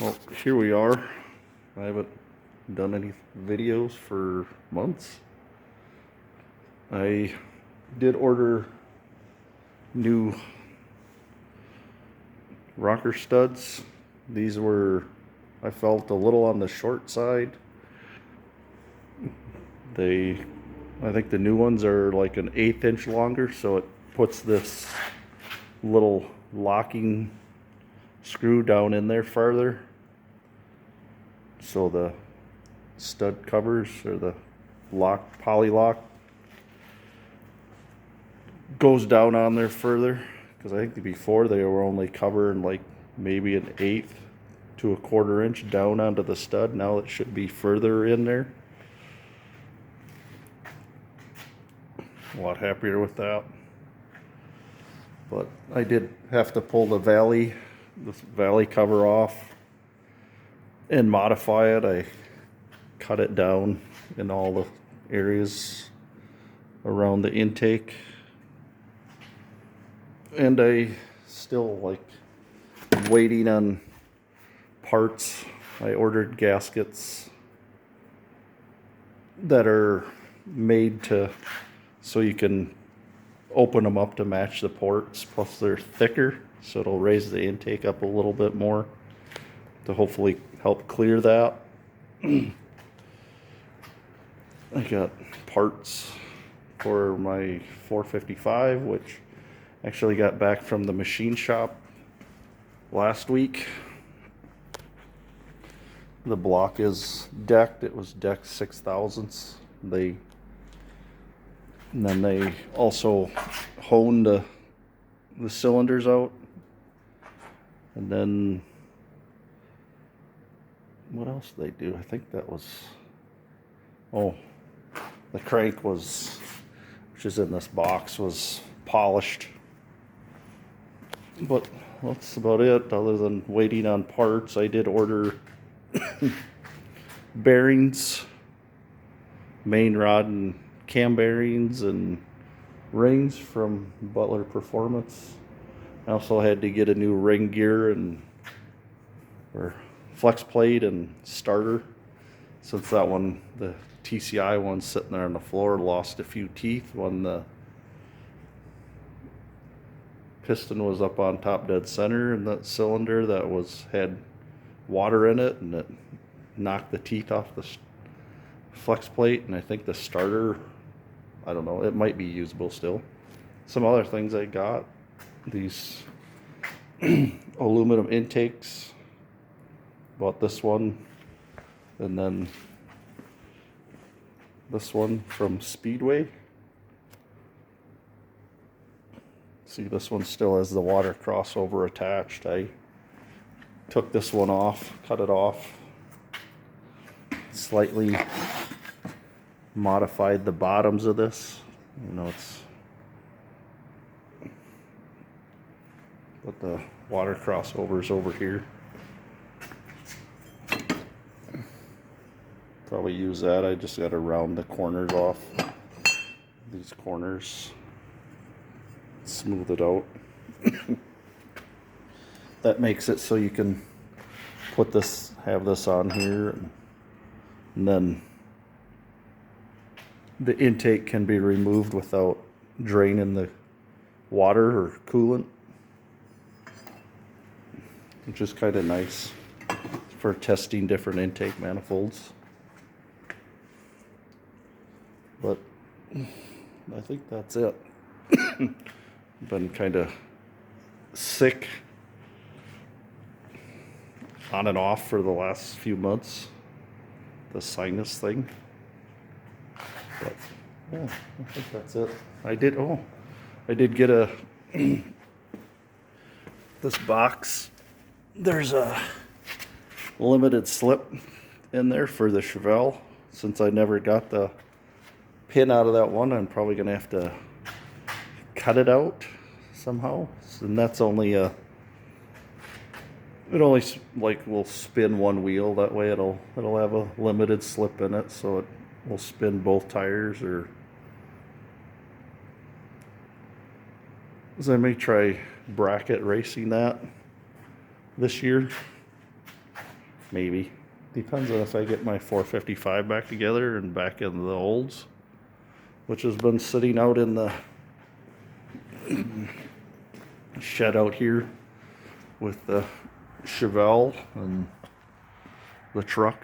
Well, here we are. I haven't done any videos for months. I did order new rocker studs. These were, I felt, a little on the short side. I think the new ones are like an 1/8 inch longer, so it puts this little locking screw down in there farther. So the stud covers or the poly lock goes down on there further, because I think before they were only covering like maybe an 1/8 to a 1/4 inch down onto the stud. Now it should be further in there. A lot happier with that. But I did have to pull the valley cover off and modify it. I cut it down in all the areas around the intake, and I still waiting on parts. I ordered gaskets that are made so you can open them up to match the ports, plus they're thicker, so it'll raise the intake up a little bit more to hopefully help clear that. I got parts for my 455, which actually got back from the machine shop last week. The block is decked. It was decked 6/1000ths. And then they also honed the cylinders out. And then what else did they do? I think that was, the crank which is in this box, was polished. But that's about it, other than waiting on parts. I did order bearings, main rod and cam bearings, and rings from Butler Performance. I also had to get a new ring gear or flex plate and starter, since that one, the TCI one sitting there on the floor, lost a few teeth when the piston was up on top dead center in that cylinder that had water in it, and it knocked the teeth off the flex plate. And I think the starter, I don't know, it might be usable still. Some other things I got, these aluminum intakes. Bought this one, and then this one from Speedway. See, this one still has the water crossover attached. I took this one off, cut it off, slightly modified the bottoms of this. But the water crossovers over here. Probably use that. I just got to round the corners off. These corners, smooth it out. That makes it so you can have this on here, and then the intake can be removed without draining the water or coolant, which is kind of nice for testing different intake manifolds. But I think that's it. Been kind of sick on and off for the last few months, the sinus thing. But yeah, I think that's it. I did get this box. There's a limited slip in there for the Chevelle. Since I never got the pin out of that one, I'm probably gonna have to cut it out somehow. And that's only it only will spin one wheel. That way it'll have a limited slip in it, so it will spin both tires. So I may try bracket racing that this year. maybe. Depends on if I get my 455 back together and back into the olds, which has been sitting out in the shed out here with the Chevelle and the truck.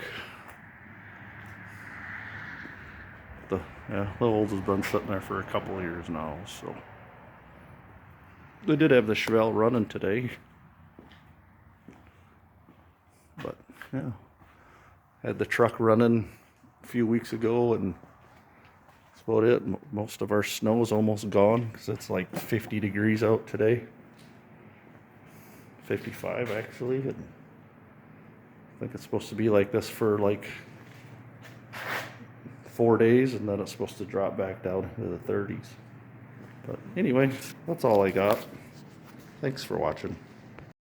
The olds has been sitting there for a couple of years now, so they did have the Chevelle running today, but yeah, had the truck running a few weeks ago, and that's about it. Most of our snow is almost gone because it's like 50 degrees out today. 55 actually, and I think it's supposed to be like this for like 4 days, and then it's supposed to drop back down into the 30s. But anyway, that's all I got. Thanks for watching.